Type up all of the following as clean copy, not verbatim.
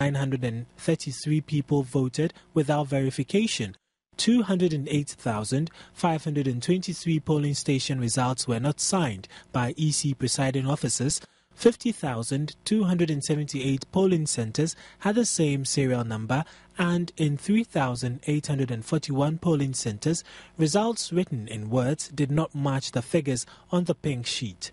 933 people voted without verification. 208,523 polling station results were not signed by EC presiding officers. 50,278 polling centers had the same serial number, and in 3,841 polling centers, results written in words did not match the figures on the pink sheet.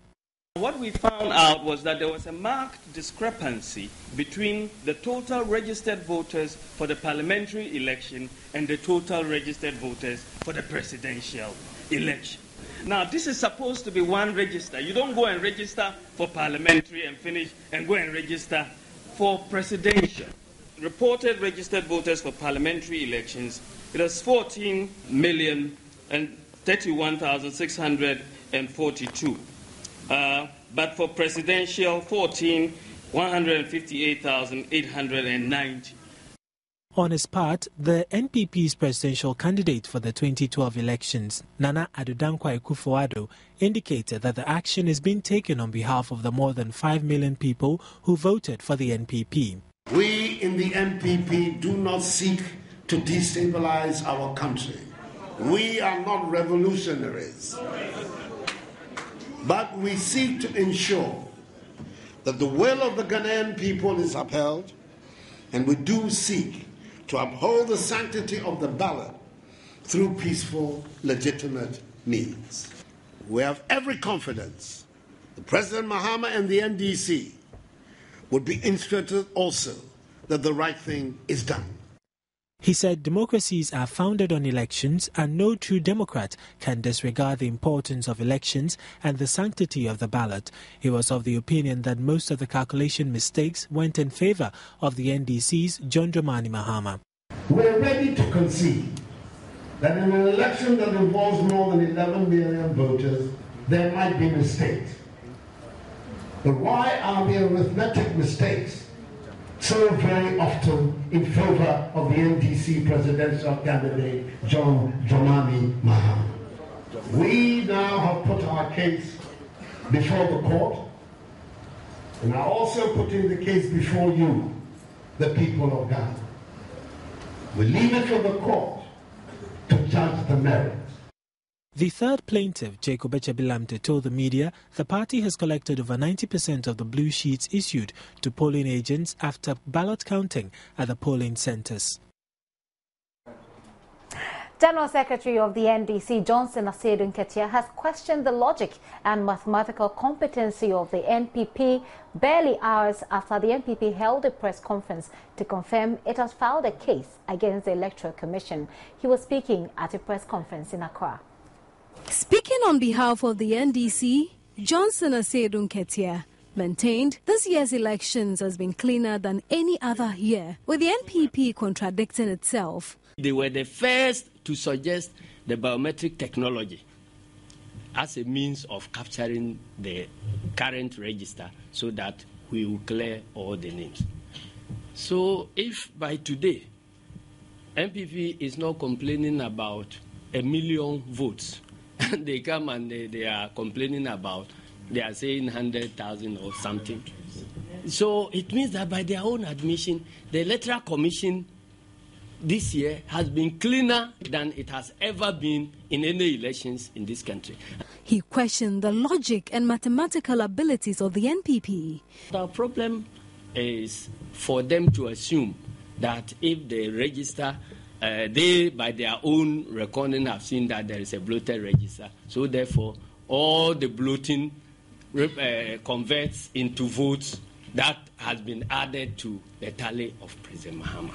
What we found out was that there was a marked discrepancy between the total registered voters for the parliamentary election and the total registered voters for the presidential election. Now, this is supposed to be one register. You don't go and register for parliamentary and finish and go and register for presidential. Reported registered voters for parliamentary elections, it was 14,031,642. But for presidential, 158,890. On his part, the NPP's presidential candidate for the 2012 elections, Nana Addo Dankwa Akufo-Addo, indicated that the action is being taken on behalf of the more than 5 million people who voted for the NPP. We in the NPP do not seek to destabilize our country. We are not revolutionaries. But we seek to ensure that the will of the Ghanaian people is upheld, and we do seek to uphold the sanctity of the ballot through peaceful, legitimate means. We have every confidence that President Mahama and the NDC would be instructed also that the right thing is done. He said democracies are founded on elections, and no true Democrat can disregard the importance of elections and the sanctity of the ballot. He was of the opinion that most of the calculation mistakes went in favor of the NDC's John Dramani Mahama. We are ready to concede that in an election that involves more than 11 million voters, there might be mistakes. But why are the arithmetic mistakes so very often in favor of the NDC presidential candidate, John Dramani Mahama? We now have put our case before the court, and are also putting the case before you, the people of Ghana. We leave it for the court to judge the merits. The third plaintiff, Jacob Echebilamte, told the media the party has collected over 90% of the blue sheets issued to polling agents after ballot counting at the polling centers. General Secretary of the NDC, Johnson Asiedu Nketia, has questioned the logic and mathematical competency of the NPP barely hours after the NPP held a press conference to confirm it has filed a case against the Electoral Commission. He was speaking at a press conference in Accra. Speaking on behalf of the NDC, Johnson Asiedu Nketia maintained this year's elections has been cleaner than any other year, with the NPP contradicting itself. They were the first to suggest the biometric technology as a means of capturing the current register so that we will clear all the names. So if by today NPP is not complaining about 1 million votes, and they come and they are complaining about, they are saying 100,000 or something. So it means that by their own admission, the Electoral Commission this year has been cleaner than it has ever been in any elections in this country. He questioned the logic and mathematical abilities of the NPP. The problem is for them to assume that if they register, they, by their own reckoning, have seen that there is a bloated register. So therefore, all the bloating converts into votes that has been added to the tally of President Mahama.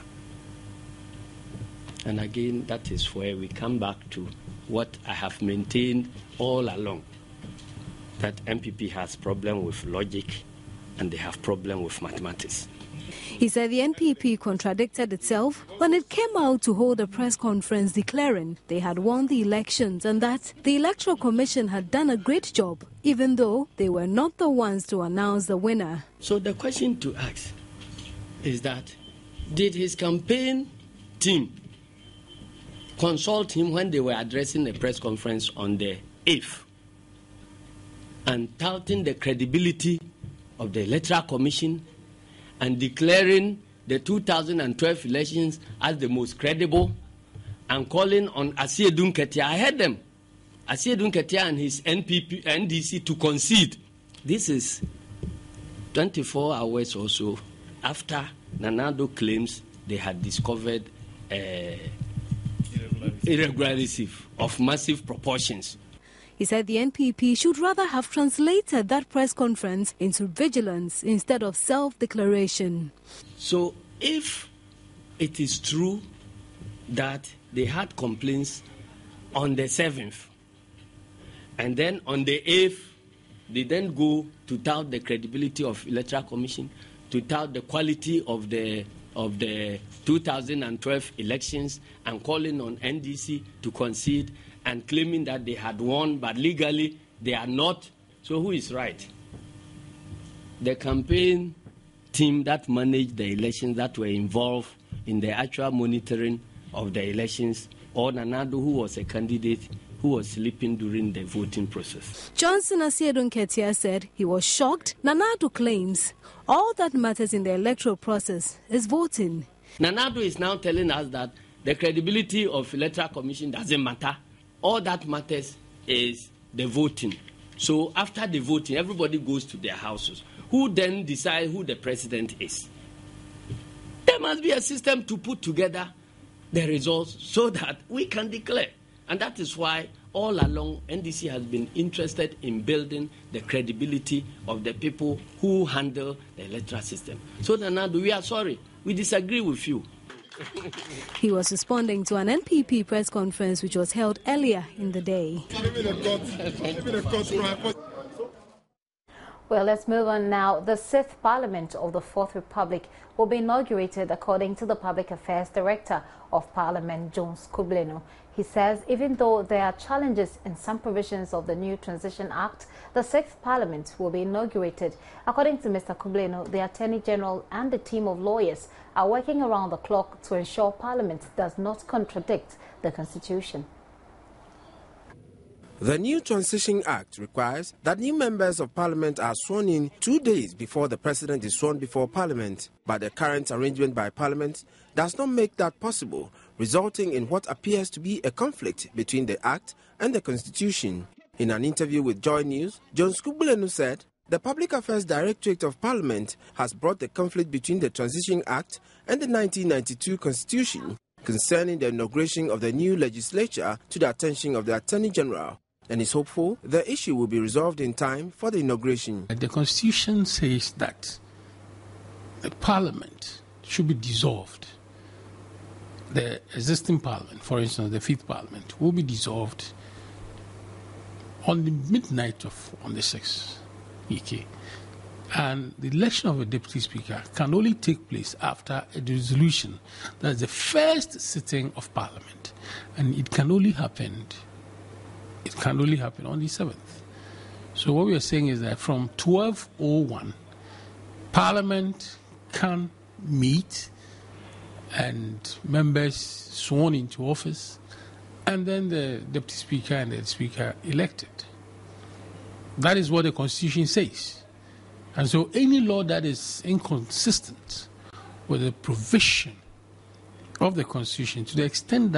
And again, that is where we come back to what I have maintained all along, that MPP has problem with logic and they have problem with mathematics. He said the NPP contradicted itself when it came out to hold a press conference declaring they had won the elections and that the Electoral Commission had done a great job, even though they were not the ones to announce the winner. So the question to ask is that, did his campaign team consult him when they were addressing a press conference on the 8th and touting the credibility of the Electoral Commission and declaring the 2012 elections as the most credible and calling on Asiedu Nketia. I heard them. Asiedu Nketia and his NDC to concede. This is 24 hours or so after Nana Addo claims they had discovered irregularities of massive proportions. He said the NPP should rather have translated that press conference into vigilance instead of self-declaration. So if it is true that they had complaints on the 7th, and then on the 8th, they then go to tout the credibility of Electoral Commission, to tout the quality of the 2012 elections, and calling on NDC to concede and claiming that they had won, but legally they are not. So who is right? The campaign team that managed the elections, that were involved in the actual monitoring of the elections, or Nana Addo, who was a candidate who was sleeping during the voting process. Johnson Asiedu Nketia said he was shocked. Nana Addo claims all that matters in the electoral process is voting. Nana Addo is now telling us that the credibility of Electoral Commission doesn't matter. All that matters is the voting. So after the voting, everybody goes to their houses. Who then decides who the president is? There must be a system to put together the results so that we can declare. And that is why all along NDC has been interested in building the credibility of the people who handle the electoral system. So Nana Addo, we are sorry. We disagree with you. He was responding to an NPP press conference which was held earlier in the day. Well, let's move on now. The 6th Parliament of the 4th Republic will be inaugurated according to the Public Affairs Director of Parliament, Jones Kubleno. He says even though there are challenges in some provisions of the new Transition Act, the 6th Parliament will be inaugurated. According to Mr. Kubleno, the Attorney General and the team of lawyers are working around the clock to ensure Parliament does not contradict the Constitution. The new Transition Act requires that new members of Parliament are sworn in 2 days before the President is sworn before Parliament. But the current arrangement by Parliament does not make that possible, resulting in what appears to be a conflict between the Act and the Constitution. In an interview with Joy News, Jones Kubleno said the Public Affairs Directorate of Parliament has brought the conflict between the Transition Act and the 1992 Constitution concerning the inauguration of the new legislature to the attention of the Attorney General, and is hopeful the issue will be resolved in time for the inauguration. The Constitution says that the Parliament should be dissolved. The existing Parliament, for instance, the 5th Parliament, will be dissolved on the midnight on the 6th EK. And the election of a Deputy Speaker can only take place after a dissolution. That's the first sitting of Parliament. And it can only happen on the 7th. So what we are saying is that from 12:01, Parliament can meet and members sworn into office, and then the Deputy Speaker and the Speaker elected. That is what the Constitution says. And so any law that is inconsistent with the provision of the Constitution, to the extent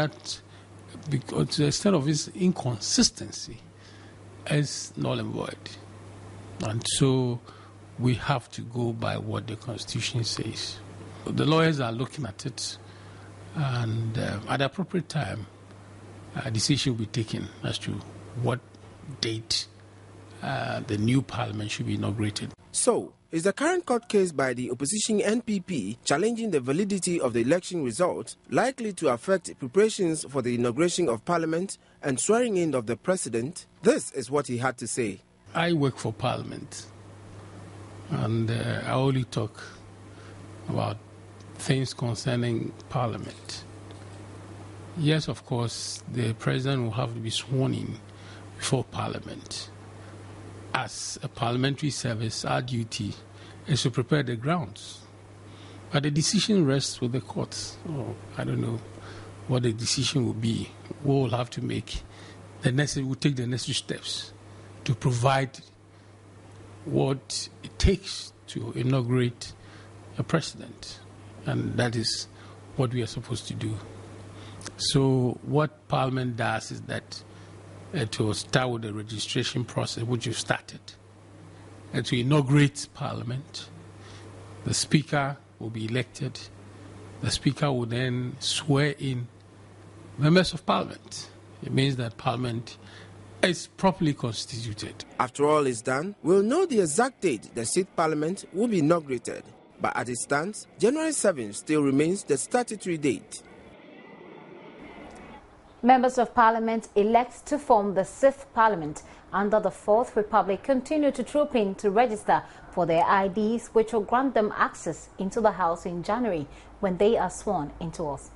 of its inconsistency, is null and void. And so we have to go by what the Constitution says. The lawyers are looking at it, and at the appropriate time, a decision will be taken as to what date the new Parliament should be inaugurated. So, is the current court case by the opposition NPP challenging the validity of the election result likely to affect preparations for the inauguration of Parliament and swearing in of the President? This is what he had to say. I work for Parliament, and I only talk about things concerning Parliament. Yes, of course, the President will have to be sworn in before Parliament. As a parliamentary service, our duty is to prepare the grounds. But the decision rests with the courts. I don't know what the decision will be. We'll have to we'll take the necessary steps to provide what it takes to inaugurate a president. and that is what we are supposed to do. So what Parliament does is that to start with the registration process, which you started, and to inaugurate Parliament. The Speaker will be elected. The Speaker will then swear in members of Parliament. It means that Parliament is properly constituted. After all is done, we'll know the exact date the sixth Parliament will be inaugurated. But as it stands, January 7 still remains the statutory date. Members of Parliament elect to form the 6th Parliament under the 4th Republic continue to troop in to register for their IDs, which will grant them access into the House in January when they are sworn into office.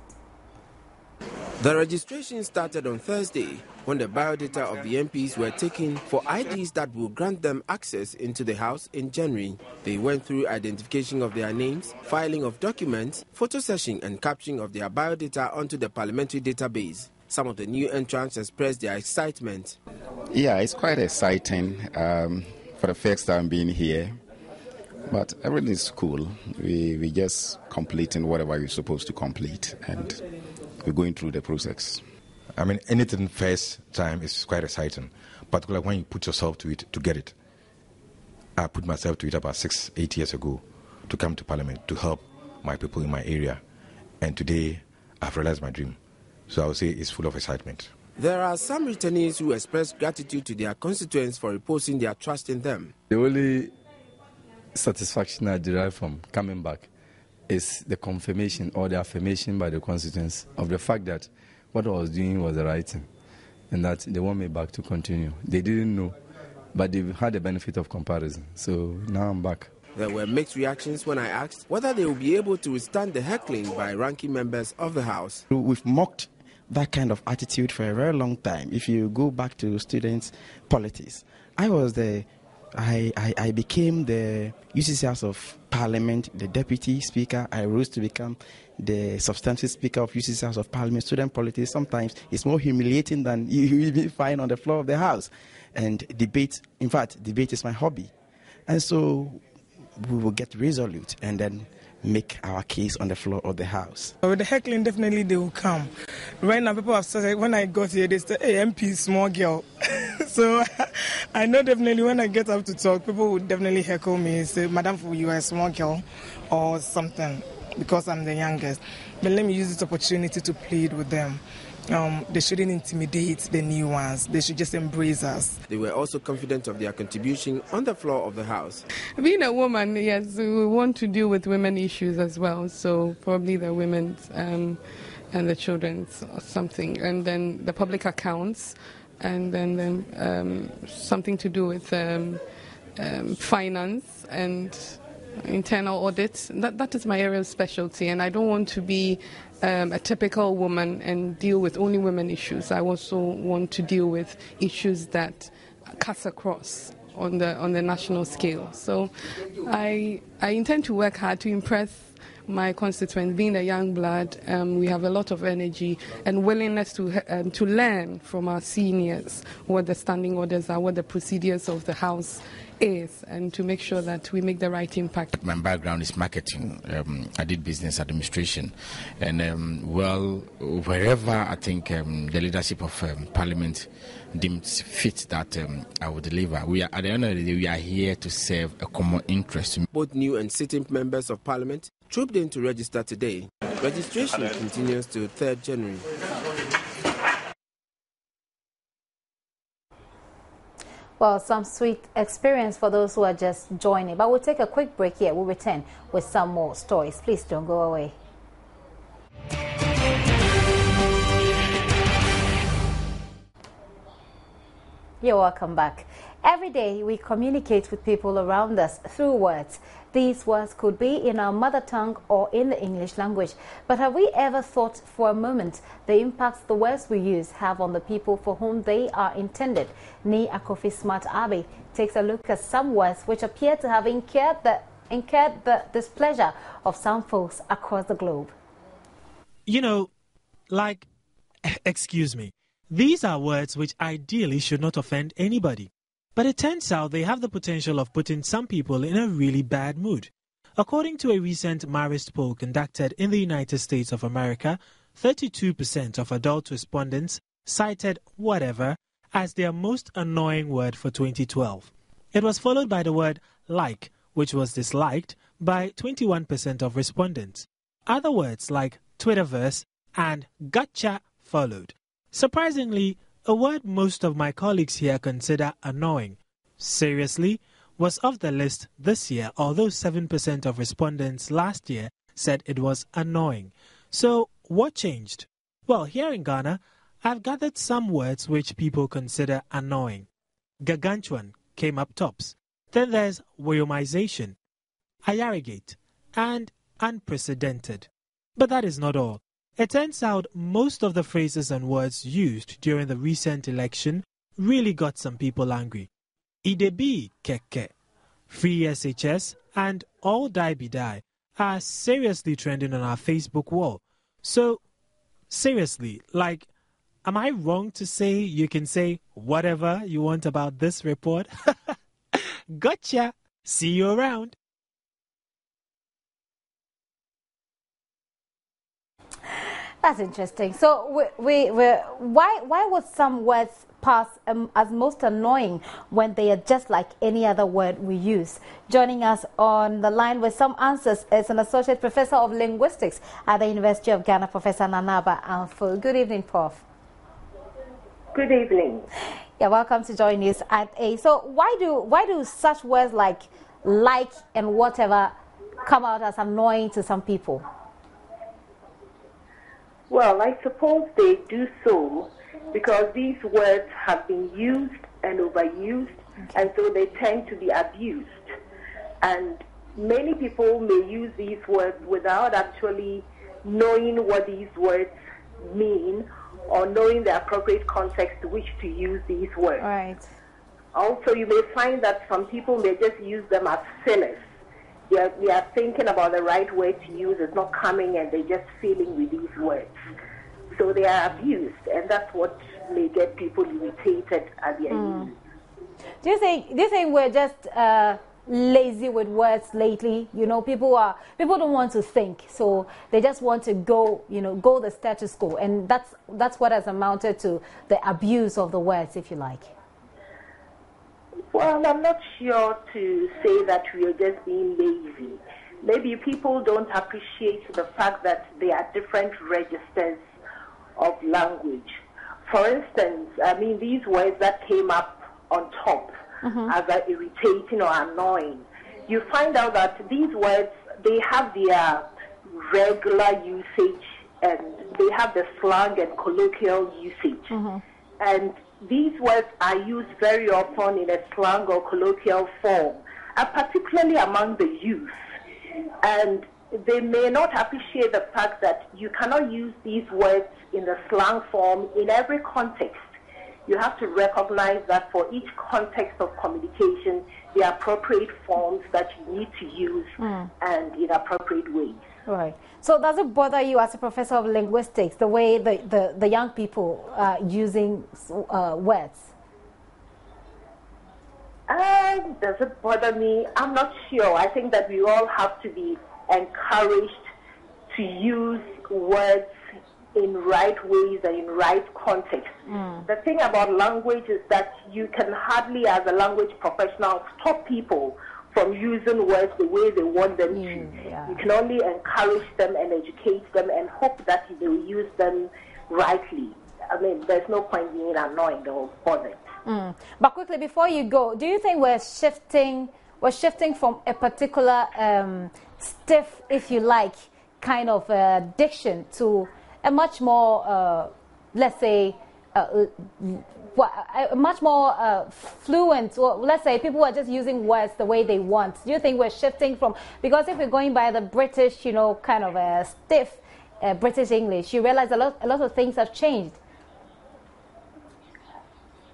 The registration started on Thursday when the biodata of the MPs were taken for IDs that will grant them access into the House in January. They went through identification of their names, filing of documents, photo session and capturing of their biodata onto the parliamentary database. Some of the new entrants expressed their excitement. Yeah, it's quite exciting for the first time being here. But everything is cool. We just completing whatever we're supposed to complete, and we're going through the process. I mean, anything first time is quite exciting, particularly when you put yourself to it to get it. I put myself to it about 6-8 years ago to come to Parliament to help my people in my area. And today, I've realized my dream. So I would say it's full of excitement. There are some returnees who express gratitude to their constituents for reposing their trust in them. The only satisfaction I derive from coming back is the confirmation or the affirmation by the constituents of the fact that what I was doing was the right thing and that they want me back to continue. They didn't know, but they've had the benefit of comparison. So now I'm back. There were mixed reactions when I asked whether they will be able to withstand the heckling by ranking members of the House. We've mocked that kind of attitude for a very long time. If you go back to students' politics, I became the UCC House of Parliament, the Deputy Speaker. I rose to become the substantive Speaker of UCC House of Parliament. Student politics, sometimes it's more humiliating than you will find on the floor of the House. And debate, in fact, debate is my hobby. And so we will get resolute and then make our case on the floor of the House. With the heckling, definitely they will come. Right now, people have said, when I got here, they said, hey, MP, small girl. So I know definitely when I get up to talk, people will definitely heckle me, say, Madam, you are a small girl or something, because I'm the youngest. But let me use this opportunity to plead with them. They shouldn't intimidate the new ones. They should just embrace us. They were also confident of their contribution on the floor of the House. Being a woman, yes, we want to deal with women issues as well. So probably the women's and the children's or something. And then the public accounts. And then something to do with finance and internal audits. That is my area of specialty. And I don't want to be a typical woman and deal with only women issues. I also want to deal with issues that cut across on the national scale. So I intend to work hard to impress my constituents. Being a young blood, we have a lot of energy and willingness to learn from our seniors what the standing orders are, what the procedures of the House is, and to make sure that we make the right impact. My background is marketing. I did business administration. And, wherever I think the leadership of Parliament deemed fit that I will deliver. At the end of the day, we are here to serve a common interest. Both new and sitting members of Parliament trooped in to register today. Registration continues till 3rd January. Well, some sweet experience for those who are just joining. But we'll take a quick break here. We'll return with some more stories. Please don't go away. You're welcome back. Every day we communicate with people around us through words. These words could be in our mother tongue or in the English language. But have we ever thought for a moment the impacts the words we use have on the people for whom they are intended? Ni Akofi Smart Abbey takes a look at some words which appear to have incurred the displeasure of some folks across the globe. You know, like, excuse me, these are words which ideally should not offend anybody. But it turns out they have the potential of putting some people in a really bad mood. According to a recent Marist poll conducted in the United States of America, 32% of adult respondents cited whatever as their most annoying word for 2012. It was followed by the word like, which was disliked by 21% of respondents. Other words like Twitterverse and gotcha followed. Surprisingly, a word most of my colleagues here consider annoying, seriously, was off the list this year, although 7% of respondents last year said it was annoying. So, what changed? Well, here in Ghana, I've gathered some words which people consider annoying. Gargantuan came up tops. Then there's Wyomization, Ayarigate, and unprecedented. But that is not all. It turns out most of the phrases and words used during the recent election really got some people angry. Idebi keke, free SHS, and all die be die are seriously trending on our Facebook wall. So, seriously, like, am I wrong to say you can say whatever you want about this report? Gotcha! See you around. That's interesting. So, why would some words pass as most annoying when they are just like any other word we use? Joining us on the line with some answers is an associate professor of linguistics at the University of Ghana, Professor Nanaba Amfo. Good evening, Prof. Good evening. Yeah, welcome to Joy News at 8. So, why do such words like and whatever come out as annoying to some people? Well, I suppose they do so because these words have been used and overused, and so they tend to be abused. And many people may use these words without actually knowing what these words mean or knowing the appropriate context to which to use these words. Right. Also, you may find that some people may just use them as fillers. They are thinking about the right word to use, it's not coming, and they're just feeling with these words. So they are abused, and that's what may get people irritated at their use. Do you think we're just lazy with words lately? You know, people don't want to think, so they just want to go the status quo, and that's what has amounted to the abuse of the words, if you like. Well, I'm not sure to say that we are just being lazy. Maybe people don't appreciate the fact that there are different registers of language. For instance, I mean, these words that came up on top as are irritating or annoying, you find out that these words, they have their regular usage and they have the slang and colloquial usage. And these words are used very often in a slang or colloquial form, particularly among the youth. And they may not appreciate the fact that you cannot use these words in the slang form in every context. You have to recognize that for each context of communication, there are appropriate forms that you need to use and in appropriate ways. Right. So does it bother you as a professor of linguistics, the way the young people are using words? Does it bother me? I'm not sure. I think that we all have to be encouraged to use words in right ways and in right context. The thing about language is that you can hardly, as a language professional, stop people from using words the way they want them to. You can only encourage them and educate them and hope that they will use them rightly. I mean, there's no point being annoying or bothered. But quickly, before you go, do you think we're shifting from a particular stiff, if you like, kind of diction to a much more, let's say, much more fluent, or let's say people are just using words the way they want? Do you think we're shifting from, because if we're going by the British, kind of a stiff British English, you realize a lot of things have changed?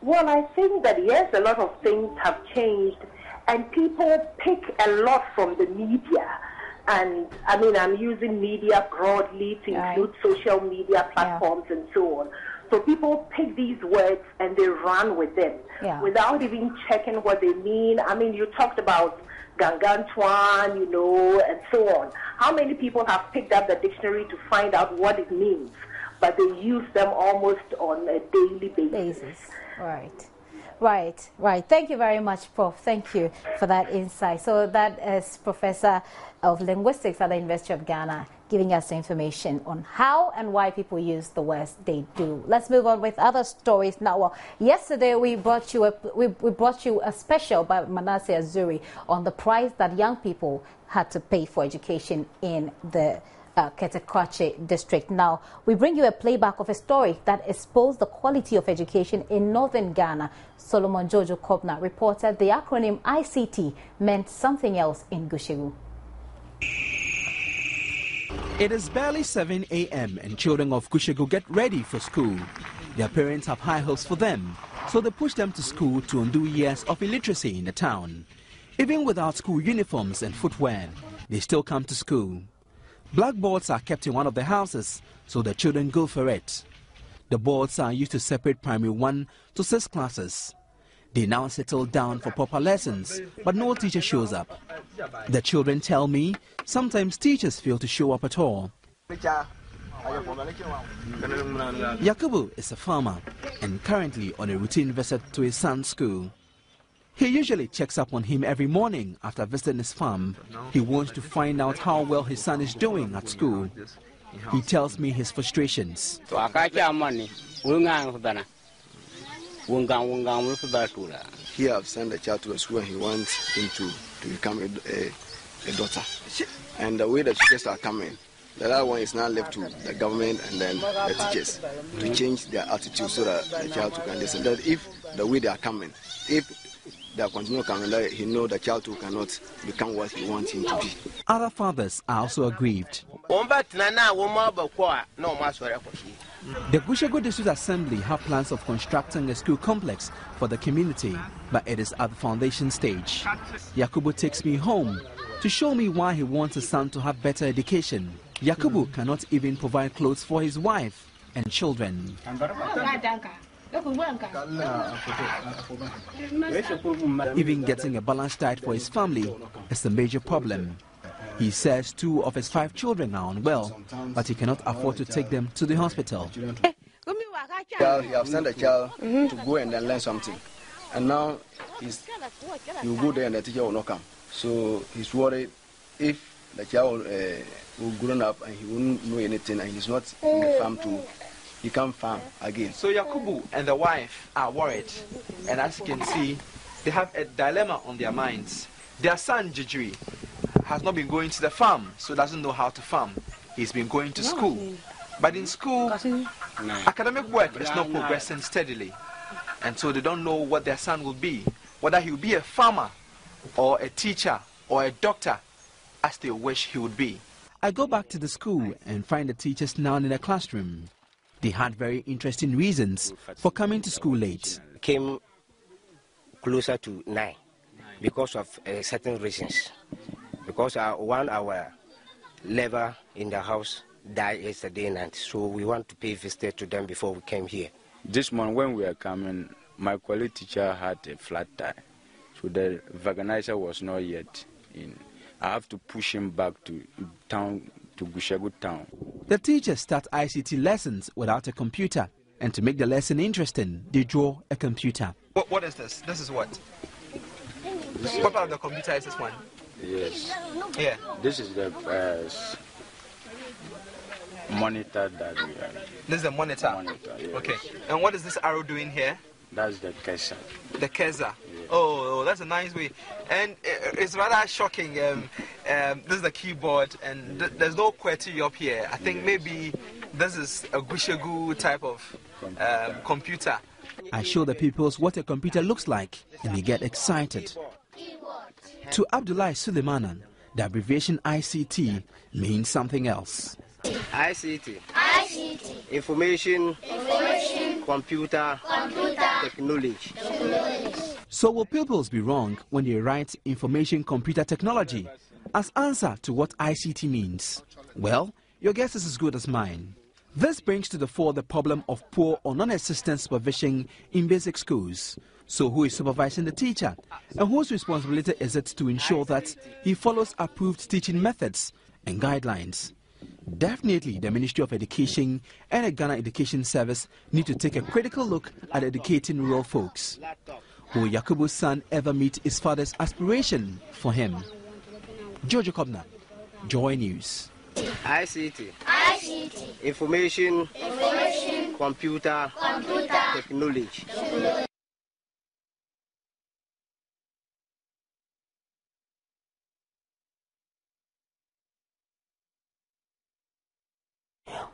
Well, I think that yes, a lot of things have changed, and people pick a lot from the media. And I mean, I'm using media broadly to include social media platforms and so on. So people pick these words and they run with them without even checking what they mean. I mean, you talked about Gangantuan, and so on. How many people have picked up the dictionary to find out what it means, but they use them almost on a daily basis? Right. Thank you very much, Prof. Thank you for that insight. So that is Professor of Linguistics at the University of Ghana giving us information on how and why people use the words they do. Let's move on with other stories now. Well, yesterday we brought you a special by Manasseh Azuri on the price that young people had to pay for education in the Ketekwache district. Now, we bring you a playback of a story that exposed the quality of education in northern Ghana. Solomon Jojo Kobna reported the acronym ICT meant something else in Gushegu. It is barely 7 a.m. and children of Gushegu get ready for school. Their parents have high hopes for them, so they push them to school to undo years of illiteracy in the town. Even without school uniforms and footwear, they still come to school. Blackboards are kept in one of the houses, so the children go for it. The boards are used to separate primary 1 to 6 classes. They now settle down for proper lessons, but no teacher shows up. The children tell me sometimes teachers fail to show up at all. Yakubu is a farmer and currently on a routine visit to his son's school. He usually checks up on him every morning after visiting his farm. He wants to find out how well his son is doing at school. He tells me his frustrations. He have sent the child to a school and he wants him to become a daughter. And the way the teachers are coming, the other one is now left to the government and then the teachers to change their attitude so that the child can listen. That if the way they are coming, if they continue coming, he knows the child cannot become what he wants him to be. Other fathers are also aggrieved. The Gushegu District Assembly have plans of constructing a school complex for the community, but it is at the foundation stage. Yakubu takes me home to show me why he wants his son to have better education. Yakubu cannot even provide clothes for his wife and children. Even getting a balanced diet for his family is a major problem. He says 2 of his 5 children are unwell, but he cannot afford to take them to the hospital. He has sent a child to go and then learn something. And now he will go there and the teacher will not come. So he's worried if the child will grow up and he won't know anything and he's not in the farm he can't farm again. So Yakubu and the wife are worried. And as you can see, they have a dilemma on their minds. Their son, Jijiri, has not been going to the farm, so doesn't know how to farm. He's been going to school. But in school, academic work is not progressing steadily. And so they don't know what their son will be, whether he will be a farmer or a teacher or a doctor, as they wish he would be. I go back to the school and find the teachers now in the classroom. They had very interesting reasons for coming to school late. Came closer to 9 because of certain reasons. Because our lever in the house died yesterday night, so we want to pay visit to them before we came here. This morning when we were coming, my quality teacher had a flat tire, so the organizer was not yet in. I have to push him back to town, to Gushegu town. The teachers start ICT lessons without a computer, and to make the lesson interesting, they draw a computer. What is this? This is what? What part of the computer is this one? Yes. Yeah. This is the monitor that we have. This is the monitor? Yes. Okay. And what is this arrow doing here? That's the Kesa. The Kesa? Yes. Oh, that's a nice way. And it's rather shocking. This is the keyboard, and there's no QWERTY up here. I think maybe this is a Gushegu type of computer. I show the pupils what a computer looks like, and they get excited. To Abdullah Sulemanan, the abbreviation ICT means something else. ICT. Information. Computer. Technology. So will pupils be wrong when they write information computer technology as answer to what ICT means? Well, your guess is as good as mine. This brings to the fore the problem of poor or non-existent supervision in basic schools. So who is supervising the teacher? And whose responsibility is it to ensure that he follows approved teaching methods and guidelines? Definitely, the Ministry of Education and the Ghana Education Service need to take a critical look at educating rural folks. Will Yakubu's son ever meet his father's aspiration for him? Jojo Kobna, Joy News. ICT. Information. Computer. Technology.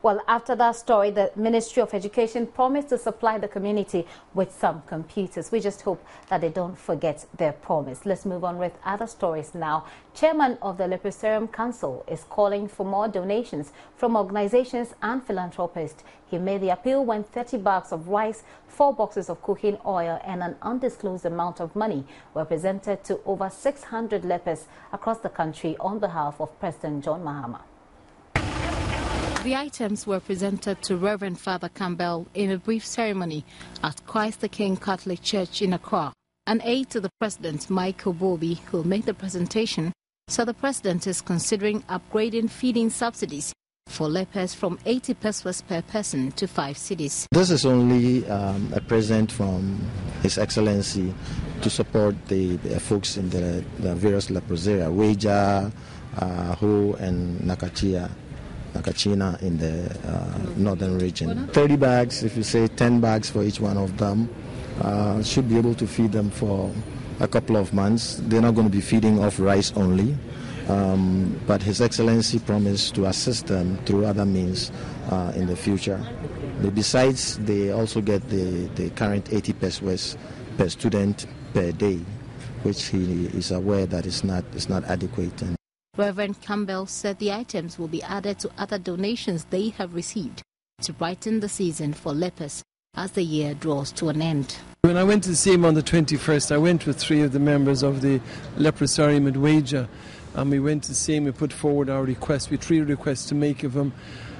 Well, after that story, the Ministry of Education promised to supply the community with some computers. We just hope that they don't forget their promise. Let's move on with other stories now. Chairman of the Leprosarium Council is calling for more donations from organizations and philanthropists. He made the appeal when 30 bags of rice, 4 boxes of cooking oil and an undisclosed amount of money were presented to over 600 lepers across the country on behalf of President John Mahama. The items were presented to Reverend Father Campbell in a brief ceremony at Christ the King Catholic Church in Accra. An aide to the President, Michael Bobby, who made the presentation, said the President is considering upgrading feeding subsidies for lepers from 80 pesos per person to 5 cedis. This is only a present from His Excellency to support the folks in the various leprosaria, Weja, Ho, and Nakachina in the northern region. 30 bags, if you say 10 bags for each one of them, should be able to feed them for a couple of months. They're not going to be feeding off rice only, but His Excellency promised to assist them through other means in the future. Besides, they also get the current 80 pesos per student per day, which he is aware that is not adequate. Reverend Campbell said the items will be added to other donations they have received to brighten the season for lepers as the year draws to an end. When I went to see him on the 21st, I went with 3 of the members of the leprosarium at Weja, and we went to see him. We put forward our request. We had 3 requests to make of him.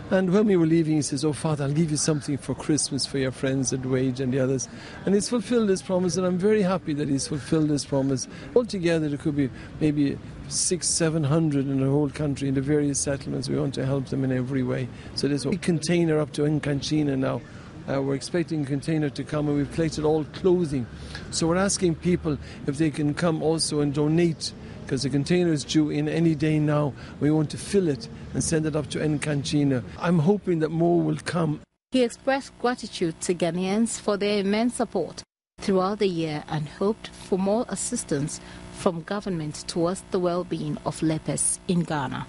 And when we were leaving, he says, "Oh, Father, I'll give you something for Christmas for your friends at Wage and the others." And he's fulfilled his promise, and I'm very happy that he's fulfilled his promise. Altogether, there could be maybe 600-700 in the whole country in the various settlements. We want to help them in every way. So there's a big container up to Nkanchina now. We're expecting a container to come, and we've collected all clothing. So we're asking people if they can come also and donate, because the container is due in any day now. We want to fill it and send it up to Nkanchina. I'm hoping that more will come. He expressed gratitude to Ghanaians for their immense support throughout the year and hoped for more assistance from government towards the well-being of lepers in Ghana.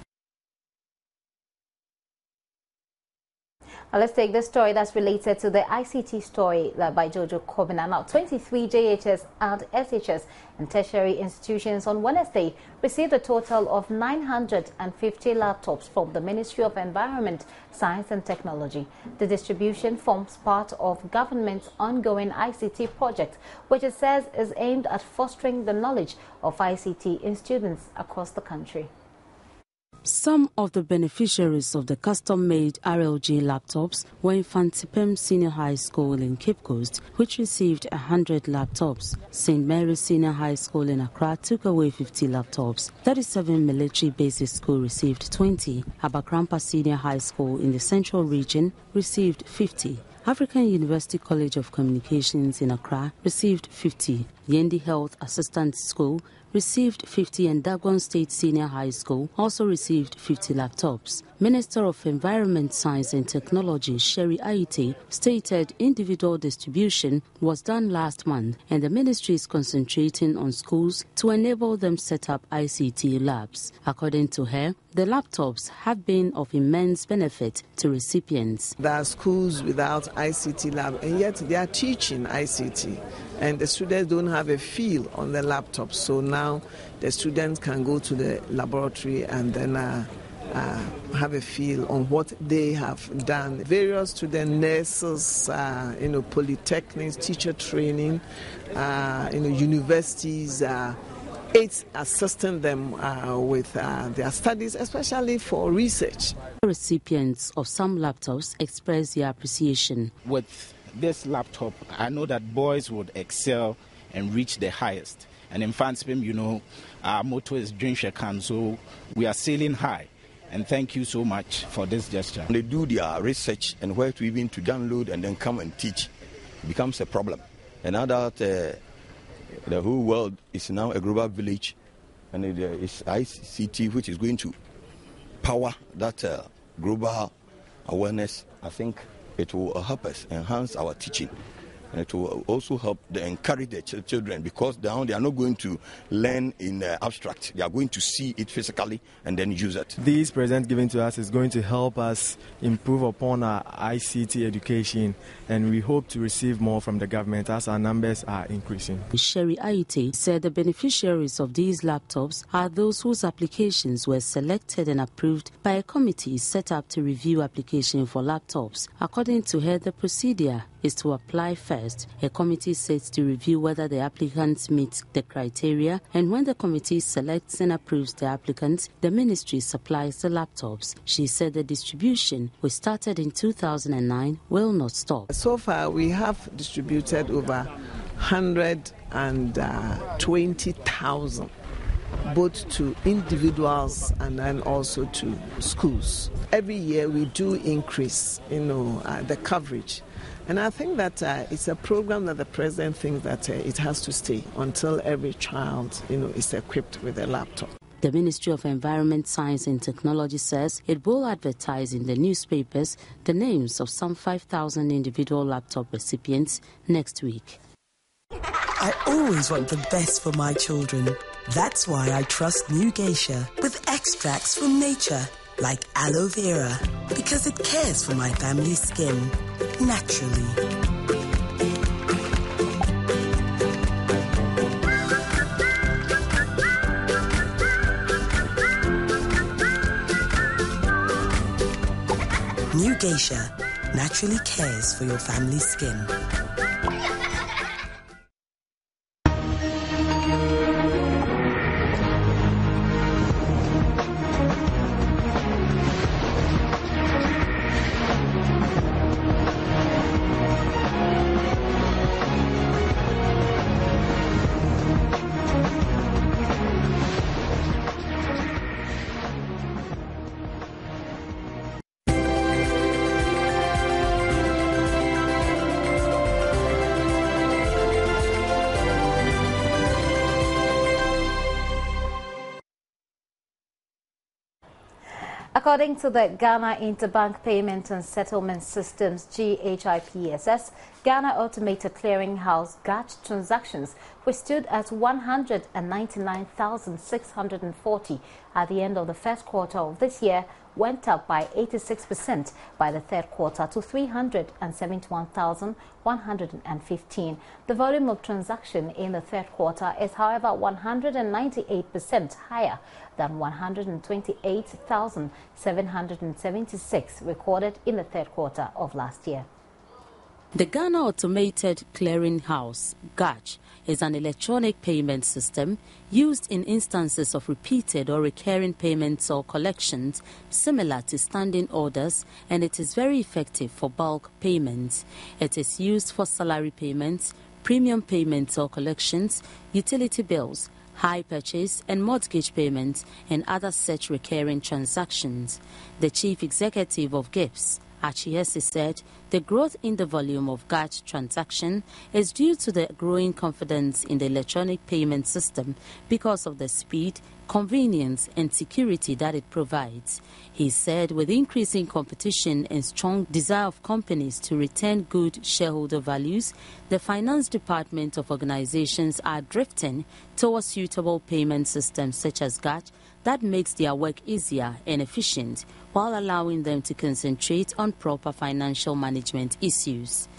Now let's take this story that's related to the ICT story by Jojo Kobina. Now, 23 JHS and SHS and tertiary institutions on Wednesday received a total of 950 laptops from the Ministry of Environment, Science and Technology. The distribution forms part of government's ongoing ICT project, which it says is aimed at fostering the knowledge of ICT in students across the country. Some of the beneficiaries of the custom-made RLG laptops were in Fantipem Senior High School in Cape Coast, which received 100 laptops. St. Mary's Senior High School in Accra took away 50 laptops. 37 Military Basic School received 20. Abakrampa Senior High School in the Central Region received 50. African University College of Communications in Accra received 50. Yendi Health Assistance School received 50 and Dagon State Senior High School also received 50 laptops. Minister of Environment, Science and Technology, Sherry Aite, stated individual distribution was done last month and the ministry is concentrating on schools to enable them set up ICT labs. According to her, the laptops have been of immense benefit to recipients. There are schools without ICT lab, and yet they are teaching ICT. And the students don't have a feel on the laptop. So now the students can go to the laboratory and then have a feel on what they have done. Various student nurses, polytechnics, teacher training, universities, aids assisting them with their studies, especially for research. Recipients of some laptops express their appreciation. With this laptop, I know that boys would excel and reach the highest. And in Fanspim, you know, our motto is Dream Shekan, so we are sailing high. And thank you so much for this gesture. They do their research and where to even to download and then come and teach becomes a problem. And now that the whole world is now a global village, and it's ICT which is going to power that global awareness, I think it will help us enhance our teaching. And it will also help encourage the children, because now they are not going to learn in abstract. They are going to see it physically and then use it. This present given to us is going to help us improve upon our ICT education, and we hope to receive more from the government as our numbers are increasing. Sherry Aite said the beneficiaries of these laptops are those whose applications were selected and approved by a committee set up to review applications for laptops. According to her, the procedure is to apply first. A committee sets to review whether the applicants meet the criteria, and when the committee selects and approves the applicants, the ministry supplies the laptops. She said the distribution, which started in 2009, will not stop. So far, we have distributed over 120,000, both to individuals and then also to schools. Every year we do increase, the coverage. And I think that it's a program that the president thinks that it has to stay until every child, is equipped with a laptop. The Ministry of Environment, Science and Technology says it will advertise in the newspapers the names of some 5,000 individual laptop recipients next week. I always want the best for my children. That's why I trust New Geisha with extracts from nature, like aloe vera, because it cares for my family's skin naturally. New Geisha naturally cares for your family's skin. According to the Ghana Interbank Payment and Settlement Systems GHIPSS, Ghana Automated Clearinghouse GACH transactions, which stood at 199,640 at the end of the first quarter of this year, went up by 86% by the third quarter to 371,115. The volume of transaction in the third quarter is, however, 198% higher than 128,776 recorded in the third quarter of last year. The Ghana Automated Clearinghouse, GACH, is an electronic payment system used in instances of repeated or recurring payments or collections similar to standing orders, and it is very effective for bulk payments. It is used for salary payments, premium payments or collections, utility bills, hire purchase and mortgage payments, and other such recurring transactions. The chief executive of GIPS, Achiesi, said the growth in the volume of GACH transaction is due to the growing confidence in the electronic payment system because of the speed, convenience and security that it provides. He said with increasing competition and strong desire of companies to retain good shareholder values, the finance department of organizations are drifting towards suitable payment systems such as GACH that makes their work easier and efficient while allowing them to concentrate on proper financial management issues.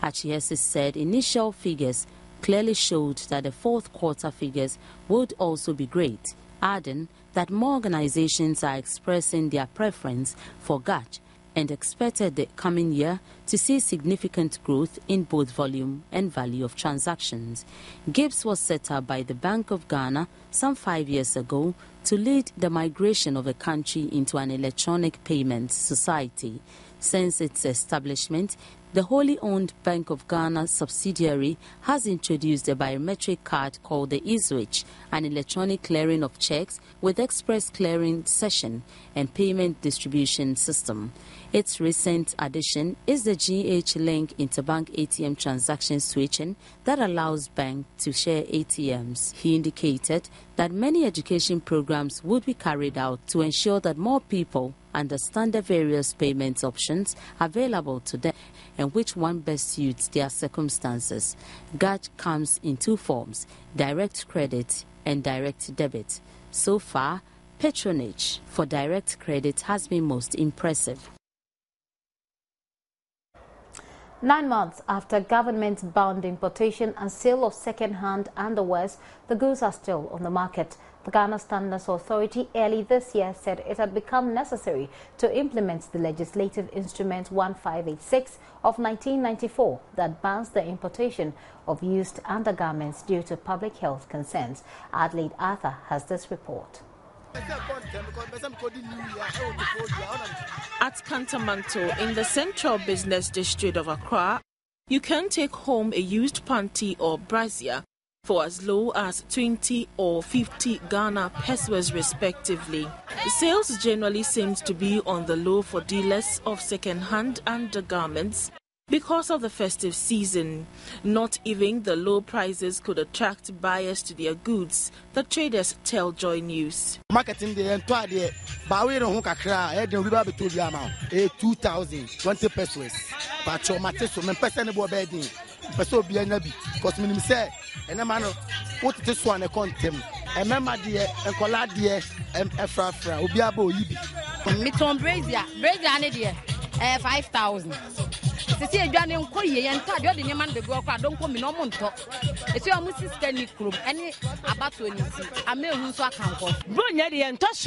Achiesi said initial figures clearly showed that the fourth quarter figures would also be great, adding that more organizations are expressing their preference for GACH and expected the coming year to see significant growth in both volume and value of transactions. Gibbs was set up by the Bank of Ghana some 5 years ago to lead the migration of the country into an electronic payment society. Since its establishment, the wholly owned Bank of Ghana subsidiary has introduced a biometric card called the eSwitch, an electronic clearing of checks with express clearing session and payment distribution system. Its recent addition is the GH-Link interbank ATM transaction switching that allows banks to share ATMs. He indicated that many education programs would be carried out to ensure that more people understand the various payment options available to them and which one best suits their circumstances. GACH comes in two forms, direct credit and direct debit. So far, patronage for direct credit has been most impressive. 9 months after government banned importation and sale of second-hand underwears, the goods are still on the market. The Ghana Standards Authority early this year said it had become necessary to implement the legislative instrument 1586 of 1994 that bans the importation of used undergarments due to public health concerns. Adelaide Arthur has this report. At Kantamanto in the central business district of Accra, you can take home a used panty or brassiere for as low as 20 or 50 Ghana pesos respectively. Sales generally seems to be on the low for dealers of second-hand undergarments because of the festive season. Not even the low prices could attract buyers to their goods, the traders tell Joy News. Marketing the entire Bawi no kakra e de riba beto bi amount 2020 pesos. But your mateso men person bo bedin. Peso bi anya bi because minim say ena ma no what this one e contem. E mema de enkola de efrafra obi aba oyibi. Miton brazier ne de 5,000. See a journey and Korea and Tadio, the man the go don't come in no monto. It's your Mrs. Kenny Club, any about 20. I may who's so account of. Bunyadi and Tosh,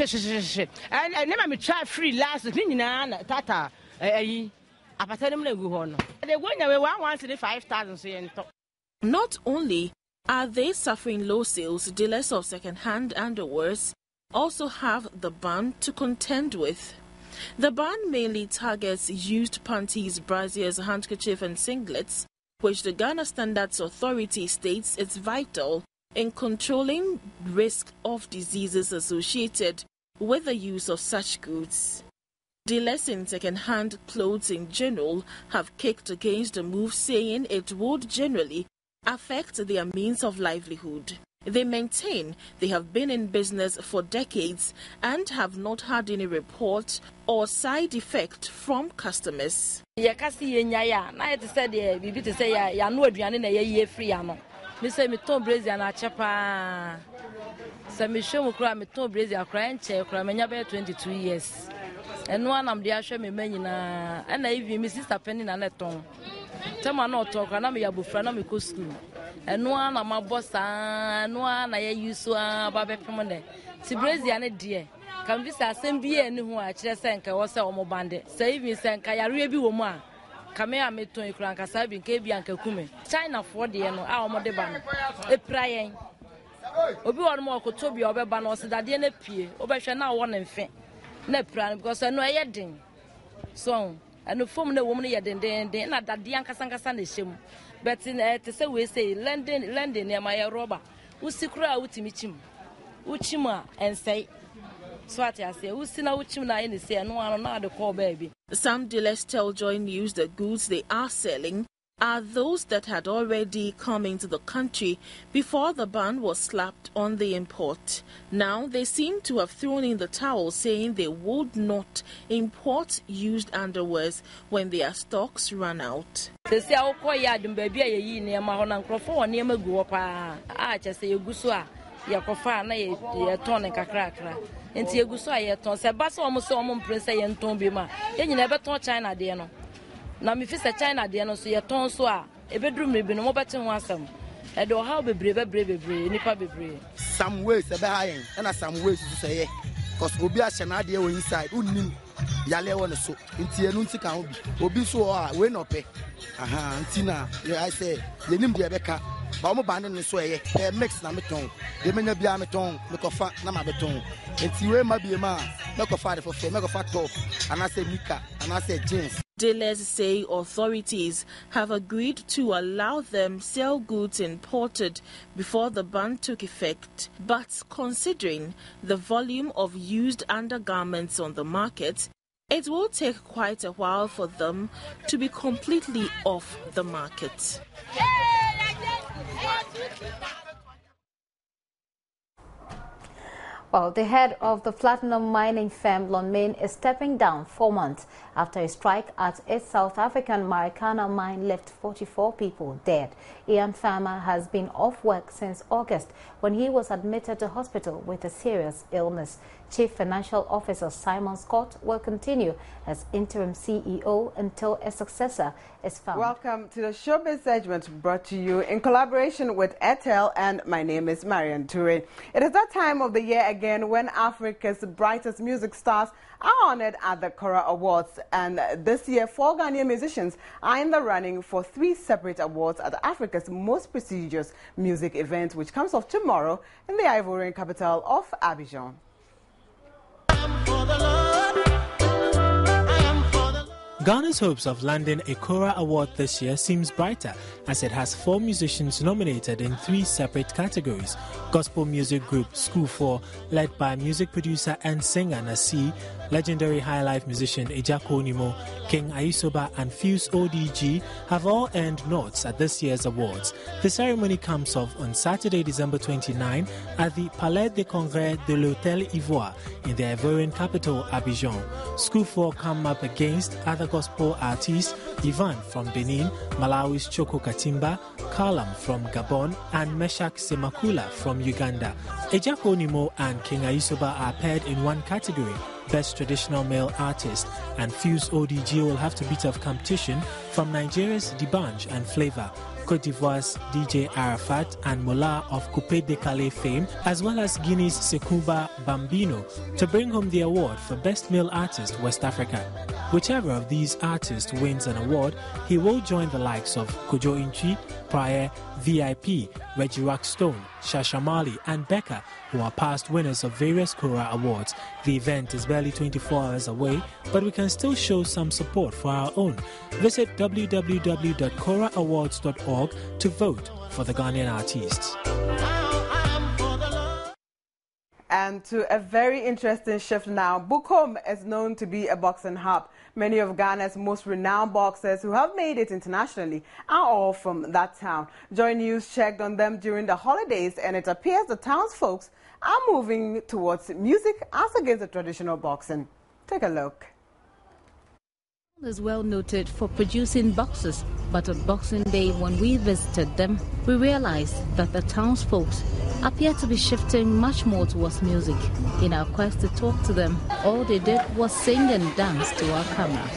and I never try free last opinion, Tata, a pattern go on. They went away 1,500. Not only are they suffering low sales, dealers of second-hand underwears also have the ban to contend with. The ban mainly targets used panties, brassieres, handkerchiefs and singlets, which the Ghana Standards Authority states is vital in controlling risk of diseases associated with the use of such goods. Dealers in second-hand clothes in general have kicked against the move, saying it would generally affect their means of livelihood. They maintain they have been in business for decades and have not had any report or side effect from customers. Free me say me ton brazier na chepa. Say me show me kura me ton brazier kura enche kura me nya be 22 years. Eno anam de ahwe me manyina. Na even me sister penny na neton. Tema na oto na me yabofra na me ko school. Eno anam abosa, eno na ye yusu aba be pem ne. Ti brazier ne de. Kan bi sa asem bi eni ho a kire se nka wo se omo bande. Say even se nka yare bi wo mu a Kamea meton ikran kasa bi nke bi anka kume China for de no a omode ba no eprayen obi won mo okoto bi obeba no osidade na pie obehwe na wo ne mfe na pra because no eyeden so eno fom na wo mu ye den na dade ankasa na hyem but te say we say London ne ma ye roba usikura utimi chim uchima ensei. Some dealers tell Joy News the goods they are selling are those that had already come into the country before the ban was slapped on the import. Now they seem to have thrown in the towel, saying they would not import used underwears when their stocks run out. Yakofa na ye ton kakra enti eguso aye ton se ba so omo mprese ye nton bi ma ye nyina be ton China de no na me fi se China de no so ye ton so a ebedru mrebi no mo bete ho asem e do how bebre nipa bebre some ways e be hayen na some ways so say cause obi a hye na de inside unnim yale won so nti enu nti kan obi so we no pe nti na I say yenim de beka ba mo band no so mix na meton de menya bia meton me kofa na ma beton nti we ma bie ma me kofa de for me kofa top and I say nika and I say jeans. Dealers say authorities have agreed to allow them sell goods imported before the ban took effect, but considering the volume of used undergarments on the market, it will take quite a while for them to be completely off the market. Well, the head of the platinum mining firm Lonmin is stepping down 4 months after a strike at its South African Marikana mine left 44 people dead. Ian Farmer has been off work since August when he was admitted to hospital with a serious illness. Chief Financial Officer Simon Scott will continue as interim CEO until a successor is found. Welcome to the Showbiz segment brought to you in collaboration with Airtel, and my name is Marian Toure. It is that time of the year again when Africa's brightest music stars are honored at the Kora Awards, and this year 4 Ghanaian musicians are in the running for 3 separate awards at Africa's most prestigious music event, which comes off tomorrow in the Ivorian capital of Abidjan. Ghana's hopes of landing a Kora Award this year seems brighter as it has 4 musicians nominated in 3 separate categories. Gospel music group School 4, led by music producer and singer Nasi, legendary high-life musician Ejako Nimo, King Aisoba and Fuse ODG have all earned nods at this year's awards. The ceremony comes off on Saturday, December 29 at the Palais de Congrès de l'Hôtel Ivoire in the Ivorian capital, Abidjan. School 4 come up against other gospel artists Ivan from Benin, Malawi's Choko Katimba, Kalam from Gabon, and Meshach Semakula from Uganda. Ejako Nimo and King Aisoba are paired in one category, Best Traditional Male Artist, and Fuse ODG will have to beat off competition from Nigeria's D'banj and Flavor, Cote d'Ivoire's DJ Arafat and Mola of Coupé de Calais fame, as well as Guinea's Sekumba Bambino, to bring home the award for Best Male Artist West Africa. Whichever of these artists wins an award, he will join the likes of Kojo Inchi, Prayer, VIP, Reggie Rockstone, Shasha Mali and Becca, who are past winners of various Kora Awards. The event is barely 24 hours away, but we can still show some support for our own. Visit www.koraawards.org to vote for the Ghanaian artists. And to a very interesting shift now. Bukom is known to be a boxing hub. Many of Ghana's most renowned boxers who have made it internationally are all from that town. Joy News checked on them during the holidays, and it appears the town's folks are moving towards music as against the traditional boxing. Take a look. Is well noted for producing boxers, but on Boxing Day when we visited them, we realized that the townsfolk appear to be shifting much more towards music. In our quest to talk to them, all they did was sing and dance to our camera.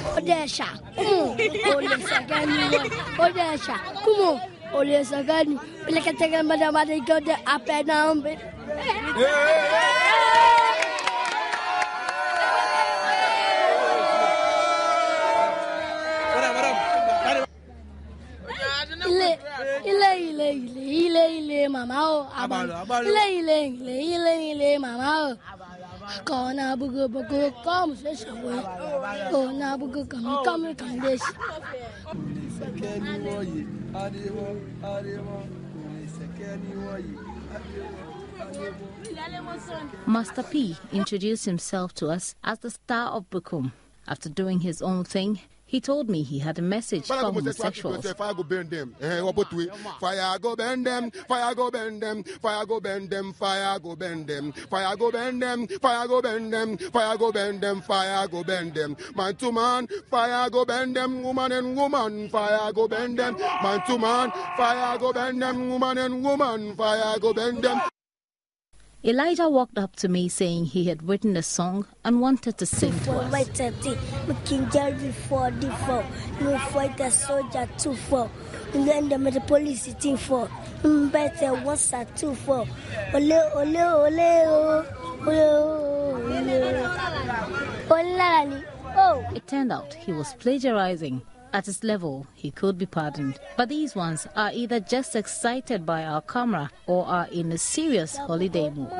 Ile mama ile mama kona bugo kom se shawe kona bugo kam des Master P introduced himself to us as the star of Bukom. After doing his own thing, he told me he had a message for homosexuals. Fire go burn them, fire go burn them, fire go burn them, fire go burn them, fire go burn them, fire go burn them, fire go burn them, fire go burn them, fire go burn them. Man to man, fire go burn them, woman and woman, fire go burn them. Man to man, fire go burn them, woman and woman, fire go burn them. Elijah walked up to me saying he had written a song and wanted to sing to us. King Jerry 44, no fight the soldier 24, and then the police sitting for better what's at 24. Ole ole ole ole ole ole It turned out he was plagiarizing. At his level, he could be pardoned. But these ones are either just excited by our camera or are in a serious holiday mood.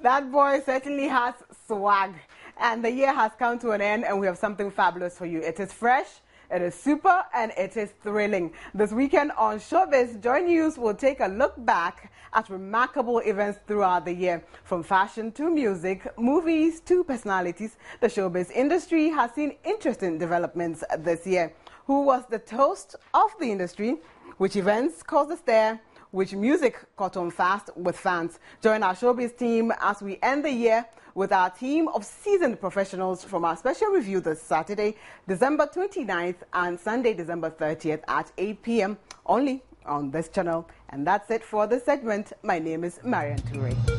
That boy certainly has swag. And the year has come to an end, and we have something fabulous for you. It is fresh, it is super, and it is thrilling. This weekend on Showbiz, Joy News will take a look back at remarkable events throughout the year. From fashion to music, movies to personalities, the showbiz industry has seen interesting developments this year. Who was the toast of the industry? Which events caused a stir? Which music caught on fast with fans? Join our showbiz team as we end the year with our team of seasoned professionals from our special review this Saturday, December 29th and Sunday, December 30th at 8 p.m. only on this channel. And that's it for this segment. My name is Marian Toure.